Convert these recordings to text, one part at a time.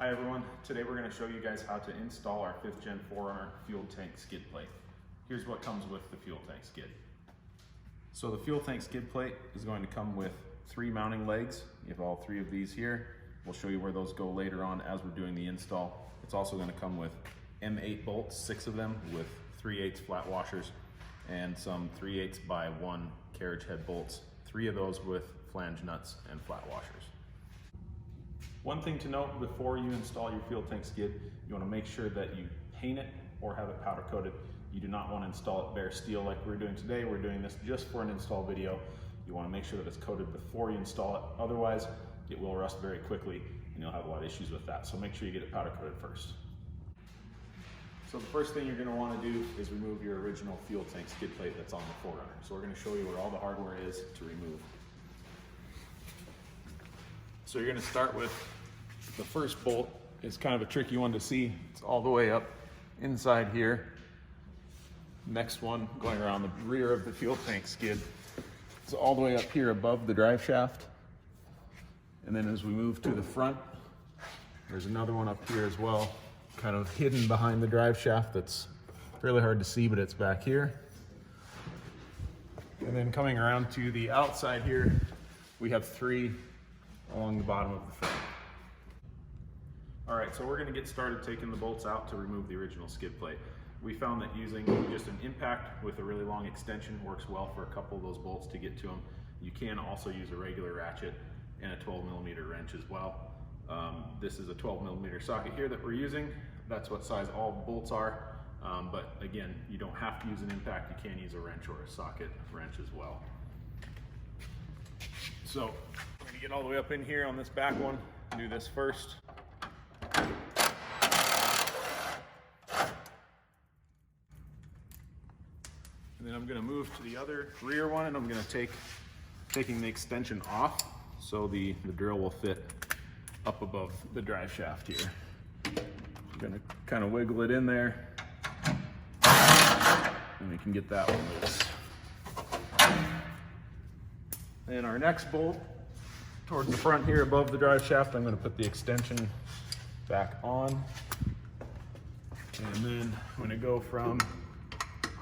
Hi everyone, today we're going to show you guys how to install our 5th Gen 4runner fuel tank skid plate. Here's what comes with the fuel tank skid. So the fuel tank skid plate is going to come with 3 mounting legs. You have all 3 of these here. We'll show you where those go later on as we're doing the install. It's also going to come with M8 bolts, 6 of them with 3/8 flat washers and some 3/8 by 1 carriage head bolts, 3 of those with flange nuts and flat washers. One thing to note before you install your fuel tank skid, you want to make sure that you paint it or have it powder coated. You do not want to install it bare steel like we're doing today. We're doing this just for an install video. You want to make sure that it's coated before you install it. Otherwise, it will rust very quickly and you'll have a lot of issues with that. So make sure you get it powder coated first. So the first thing you're going to want to do is remove your original fuel tank skid plate that's on the 4runner. So we're going to show you where all the hardware is to remove. So you're going to start with the first bolt. It's kind of a tricky one to see. It's all the way up inside here. Next one going around the rear of the fuel tank skid. It's all the way up here above the drive shaft. And then as we move to the front, there's another one up here as well, kind of hidden behind the drive shaft. That's really hard to see, but it's back here. And then coming around to the outside here, we have 3 along the bottom of the frame. All right, so we're going to get started taking the bolts out to remove the original skid plate. We found that using just an impact with a really long extension works well for a couple of those bolts to get to them. You can also use a regular ratchet and a 12mm wrench as well. This is a 12mm socket here that we're using. That's what size all the bolts are. But again, you don't have to use an impact. You can use a wrench or a socket wrench as well. So I'm going to get all the way up in here on this back one. Do this first. And then I'm going to move to the other rear one, and I'm going to taking the extension off so the drill will fit up above the drive shaft here. I'm going to kind of wiggle it in there, and we can get that one loose. And our next bolt towards the front here above the drive shaft, I'm going to put the extension back on, and then I'm going to go from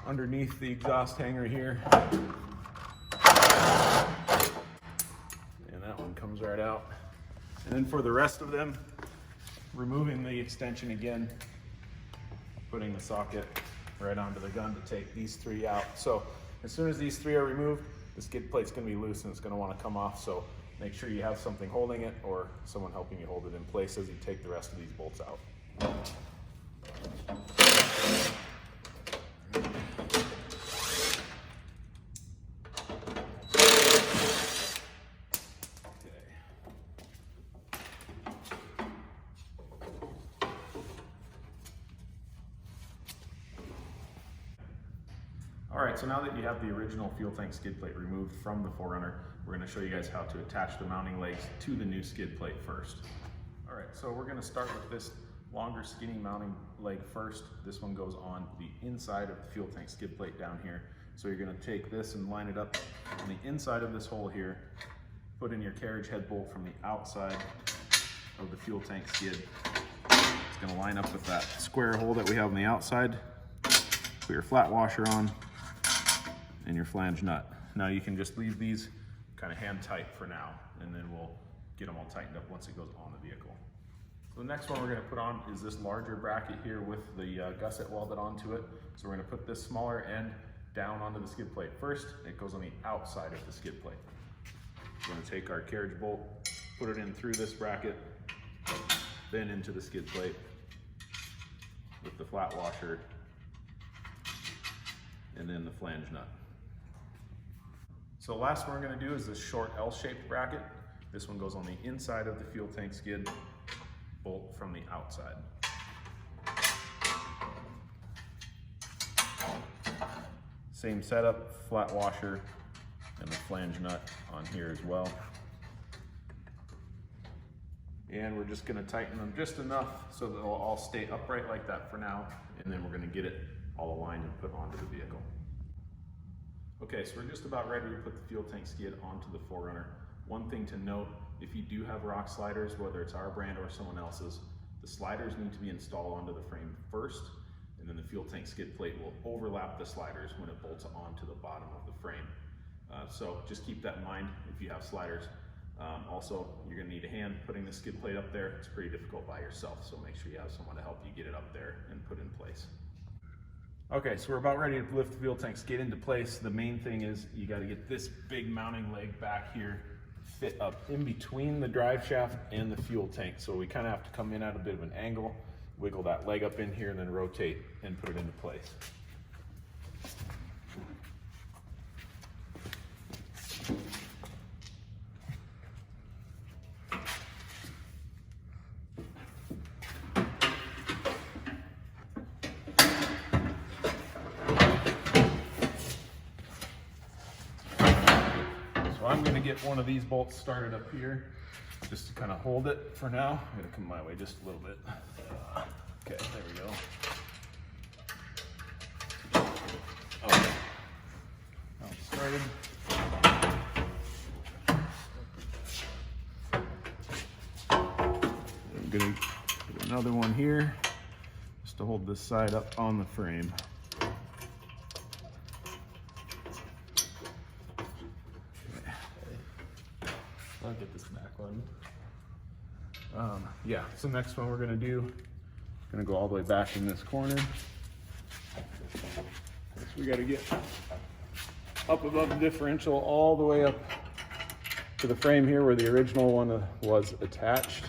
underneath the exhaust hanger here, and that one comes right out. And then for the rest of them, removing the extension again, putting the socket right onto the gun to take these 3 out. So as soon as these 3 are removed, the skid plate's going to be loose and it's going to want to come off. So make sure you have something holding it or someone helping you hold it in place as you take the rest of these bolts out. All right, so now that you have the original fuel tank skid plate removed from the 4runner, we're going to show you guys how to attach the mounting legs to the new skid plate first. All right, so we're going to start with this longer skinny mounting leg first. This one goes on the inside of the fuel tank skid plate down here. So you're going to take this and line it up on the inside of this hole here, put in your carriage head bolt from the outside of the fuel tank skid. It's going to line up with that square hole that we have on the outside. Put your flat washer on and your flange nut. Now you can just leave these kind of hand tight for now, and then we'll get them all tightened up once it goes on the vehicle. So the next one we're going to put on is this larger bracket here with the gusset welded onto it. So we're going to put this smaller end down onto the skid plate first. It goes on the outside of the skid plate. We're going to take our carriage bolt, put it in through this bracket, then into the skid plate with the flat washer, and then the flange nut. So the last one we're going to do is this short L-shaped bracket. This one goes on the inside of the fuel tank skid, bolt from the outside. Same setup, flat washer and the flange nut on here as well. And we're just going to tighten them just enough so that they'll all stay upright like that for now, and then we're going to get it all aligned and put onto the vehicle. Okay, so we're just about ready to put the fuel tank skid onto the 4runner. One thing to note, if you do have rock sliders, whether it's our brand or someone else's, The sliders need to be installed onto the frame first, and then the fuel tank skid plate will overlap the sliders when it bolts onto the bottom of the frame. So just keep that in mind if you have sliders. Also, you're going to need a hand putting the skid plate up there. It's pretty difficult by yourself, so make sure you have someone to help you get it up there and put in place. Okay, so we're about ready to lift the fuel tank skid into place. The main thing is you got to get this big mounting leg back here fit up in between the drive shaft and the fuel tank. So we kind of have to come in at a bit of an angle, wiggle that leg up in here, and then rotate and put it into place. So I'm going to get one of these bolts started up here just to kind of hold it for now. I'm going to come my way just a little bit. Okay, there we go. Okay. Now it's started. I'm going to put another one here just to hold this side up on the frame. I'll get this back one. Yeah, so next one we're gonna do, gonna go all the way back in this corner. So we gotta get up above the differential all the way up to the frame here where the original one was attached.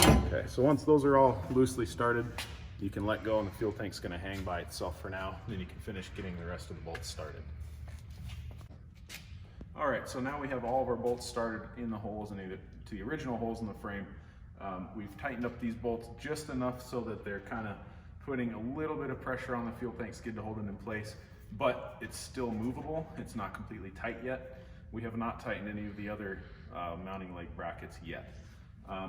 Okay, so once those are all loosely started, you can let go and the fuel tank's going to hang by itself for now. Then you can finish getting the rest of the bolts started. All right, so now we have all of our bolts started in the holes and to the original holes in the frame. We've tightened up these bolts just enough so that they're kind of putting a little bit of pressure on the fuel tank skid to hold it in place, but it's still movable. It's not completely tight yet. We have not tightened any of the other mounting leg brackets yet.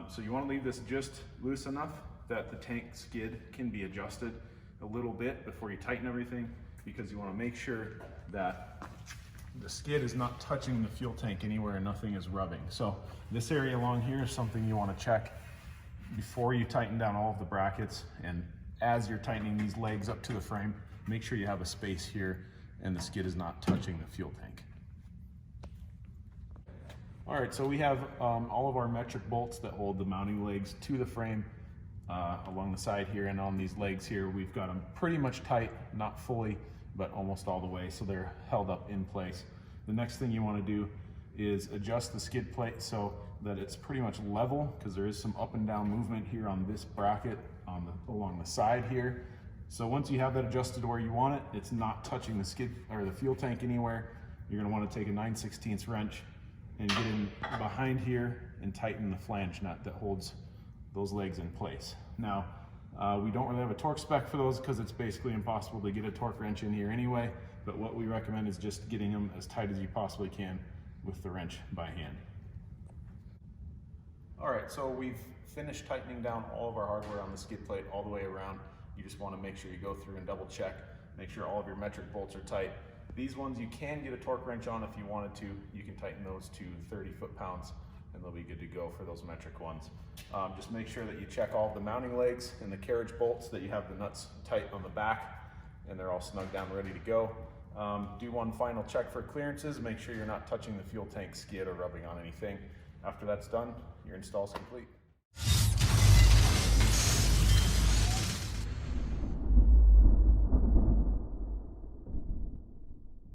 So you want to leave this just loose enough that the tank skid can be adjusted a little bit before you tighten everything, because you want to make sure that the skid is not touching the fuel tank anywhere and nothing is rubbing. So this area along here is something you want to check before you tighten down all of the brackets, and as you're tightening these legs up to the frame, make sure you have a space here and the skid is not touching the fuel tank. All right, so we have all of our metric bolts that hold the mounting legs to the frame along the side here, and on these legs here we've got them pretty much tight, not fully, but almost all the way, so they're held up in place. The next thing you want to do is adjust the skid plate so that it's pretty much level, because there is some up and down movement here on this bracket along the side here. So once you have that adjusted to where you want it, it's not touching the skid or the fuel tank anywhere, you're going to want to take a 9/16 wrench and get in behind here and tighten the flange nut that holds those legs in place. Now, we don't really have a torque spec for those because it's basically impossible to get a torque wrench in here anyway, but what we recommend is just getting them as tight as you possibly can with the wrench by hand. All right, so we've finished tightening down all of our hardware on the skid plate all the way around. You just want to make sure you go through and double check, make sure all of your metric bolts are tight. These ones you can get a torque wrench on if you wanted to. You can tighten those to 30 foot-pounds and they'll be good to go for those metric ones. Just make sure that you check all the mounting legs and the carriage bolts, that you have the nuts tight on the back and they're all snug down ready to go. Do one final check for clearances. Make sure you're not touching the fuel tank skid or rubbing on anything. After that's done, your install is complete.